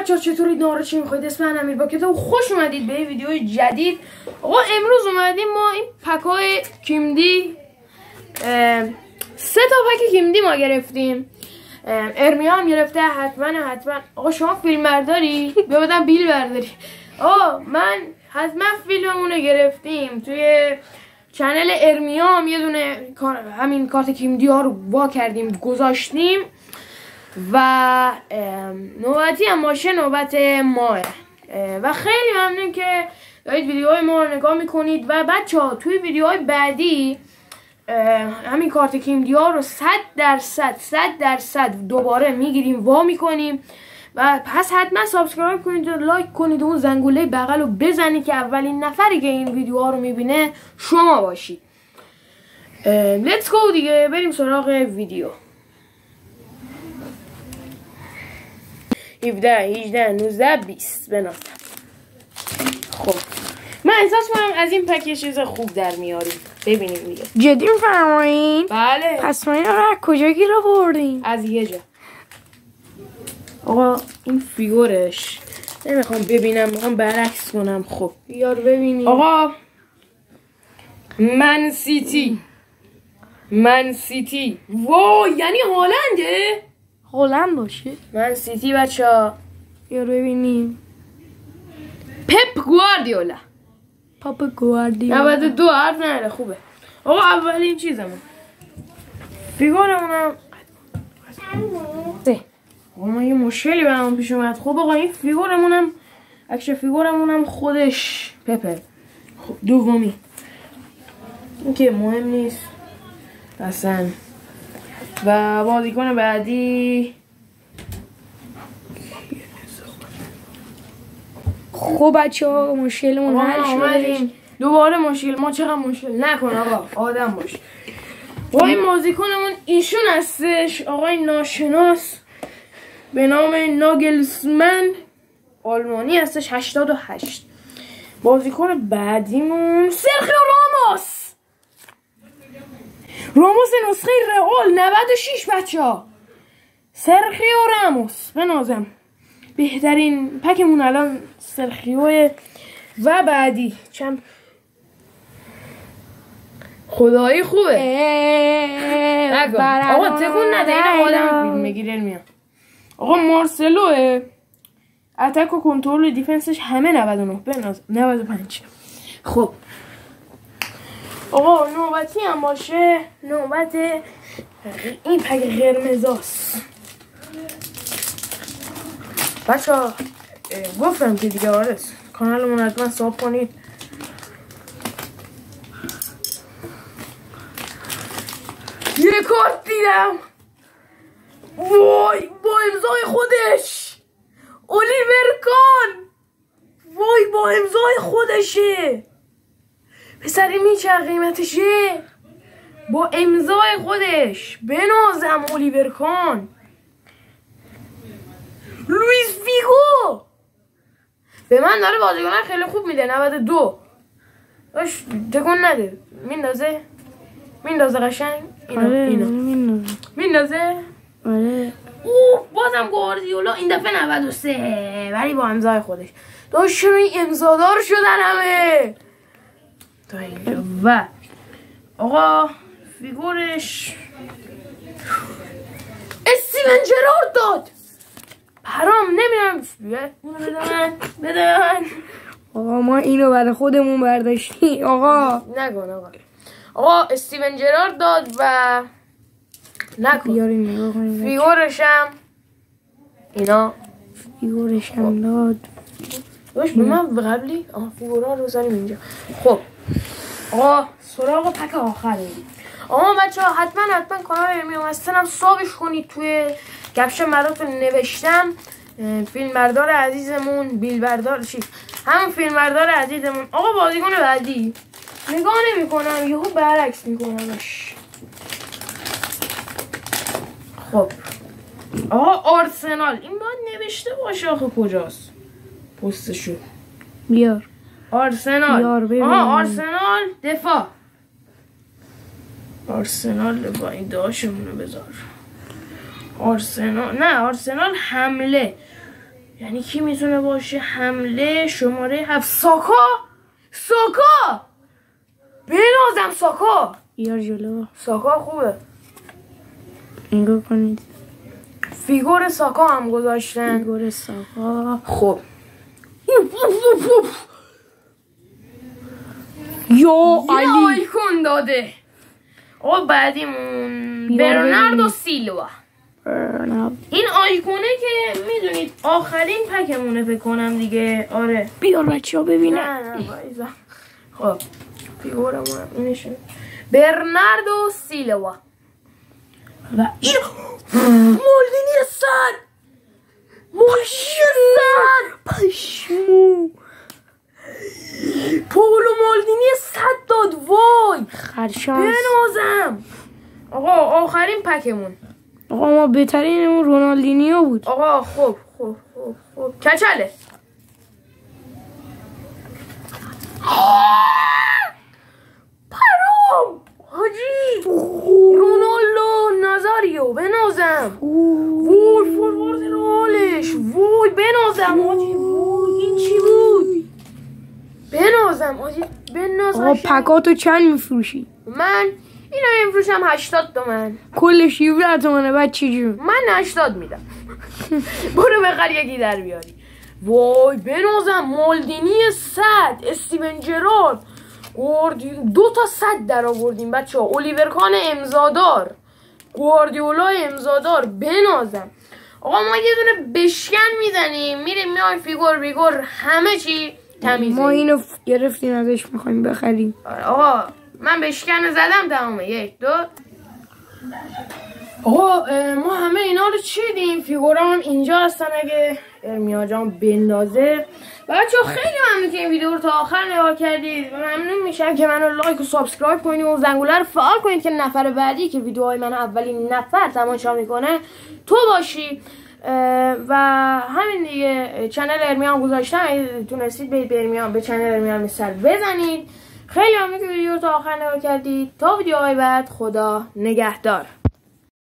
بچه‌ها چطورید؟ نهار چی می‌خواید؟ اسم من امیرباکته و خوش اومدید به ویدیوی جدید. آقا امروز اومدیم ما این پک‌های کیمدی 3 تا پک کیمدی ما گرفتیم. ارمیا هم گرفته. حتما آقا شما فیلم برداری؟ ببودم بیل برداری. آقا من حتما فیلممونه گرفتیم. توی چنل ارمیا هم یه دونه همین کارت کیمدی ها رو وا کردیم گذاشتیم و نوبتی هم باشه نوبت ماه و خیلی ممنون که دارید ویدیوهای ما رو نگاه میکنید و بچه ها توی ویدیوهای بعدی همین کارت کیمدی ها رو 100% دوباره میگیریم وا میکنیم و پس حتما سابسکرایب کنید و لایک کنید و اون زنگوله بغل رو بزنید که اولین نفری که این ویدیوها رو میبینه شما باشید. لیتس گو دیگه، بریم سراغ ویدیو. 17 18 19 20 بنازم. خب من احساس کنم از این پک یه چیز خوب در میاریم. ببینیم دیگه. جدی میفرمایین؟ بله. پس ما این رو از کجا گیر آوردیم؟ از یه جا. آقا این فیگورش نمیخوام ببینم، میخوام برعکس کنم. خب یار ببینیم. آقا من سیتی وای یعنی هالنده؟ هلند باشه. من سیتی بچه ها یا ببینیم. پپ گواردیولا. پاپ گواردیولا 92 حرف نره. خوبه. آقا اولین چیزمون فیگورمونم آقا ما یه مشکلی برامون پیش اومد. خب آقا این فیگورمونم اکشن فیگورمونم خودش پپه. خب دومی این که مهم نیست اصلا. و بازیکن بعدی خب بچه ها مشکلمون حل شده. دوباره مشکل. ما چقدر مشکل نکن آقا، آدم باش. و این بازیکنمون ایشون هستش، آقای ناشناس به نام ناگلزمن، آلمانی هستش. 88. بازیکن بعدیمون سرخیو راموس نسخه رئال 96 بچه ها. سرخیو راموس بنازم. بهترین پکمون الان سرخیوه. و بعدی چند خدایی خوبه. آقا تکون نده، این آدم فیلم میگیره میاد. آقا مارسلوه، اتک و کنترل دیفنسش همه 99 بناز 95. خب آقا نوبتی هم باشه نوبت این پک قرمزاست بچه ها. گفتم که دیگه آرس کانالمون حتما ساب کنید. یه کارت دیدم وای با امضای خودش، الیور کان. وای با امضای خودشه پسر. این چه قیمتشه؟ با امضای خودش بنازم. الیور کان. لوئیس فیگو به من داره بازیکنان خیلی خوب میده. 92 باش تکون نده. میندازه قشنگ. اینو میندازه. آره. بازم گواردیولا این دفعه 93 ولی با امضای خودش. داشت چرا این امضادار شدن همه تا اینجا. و آقا فیگورش استیون جرارد داد. حرام نمیدونم. بده من. آقا ما اینو برای خودمون برداشتیم. آقا نکن آقا استیون جرارد داد و نکن. فیگورشم اینا فیگورشم داد. باش به من قبلی فیگورها رو زنیم اینجا. خب آقا سراغ پک آخره. آقا بچه ها حتما کانال ارمیا هم سابش کنید. توی کپشن براتون نوشتم فیلمبردار عزیزمون بیلبردار همون فیلمبردار عزیزمون. آقا بازیکن بعدی نگاه نمی کنم یهو برعکس میکنمش. خب آقا آرسنال این باید نوشته باشه. آخه کجاست پستشو؟ بیار آرسنال. آها آرسنال دفاع. این داشمونو بذار. آرسنال حمله. یعنی کی میتونه باشه؟ حمله شماره 7 ساکا بنازم ساکا. بیار جلو. ساکا خوبه. نگاه کنید فیگور ساکا هم گذاشتن. فیگور ساکا. خب یا علی آیکون داده. آقا بعدیمون برناردو سیلوا. این آیکونه که میدونید آخرین پکمونه بکنم دیگه. آره بیار بچه ها ببینن. نه بایزا. خب فیگورمون اینشه برناردو سیلوا و این مالدینی صد. پشمو پولو مالدینی 100 داد. وای خرشانس. بنازم. آقا آخرین پکمون. آقا ما بهترینمون رونالدینیو بود. آقا خب کچله. پرام حاجی رونالدو نازاریو بنازم. وای فوروارد رالش. وای بنازم حاجی. وای این چی بود؟ بنازم حاجی بنازم. آقا پکاتو چند میفروشی؟ من اینو میفروشم 80 تومن. کلش 17 تومنه. بعد چی جون؟ من 80 میدم. برو بخر یکی در بیاری. وای بنازم مالدینی 100 استیون جرارد. 2 تا 100 در آوردیم بچه ها. الیور کان امضادار، گواردیولا امضادار. بنازم. آقا ما یه دونه بشکن میزنیم میریم میایم فیگور همه چی تمیزه. ما اینو گرفتیم ازش میخوایم بخریم. آقا من بشکن زدم تمامه. 1 2. آقا ما همه اینا رو چیدیم. فیگورام هم اینجا هستن اگه ارمیا جان بندازه. بچه خیلی ممنون که این ویدیو رو تا آخر نگاه کردید. ممنون میشم که منو لایک و سابسکرایب کنید و زنگوله رو فعال کنید که نفر بعدی که ویدیوهای من اولین نفر تماشا میکنه تو باشی. و همین دیگه. چنل ارمیا هم گذاشتم اگه تونستید به چنل ارمیا هم سر بزنید. خیلی ممنون که ویدیو رو تا آخر نگاه کردید. تا ویدیوهای بعد خدا نگهدار.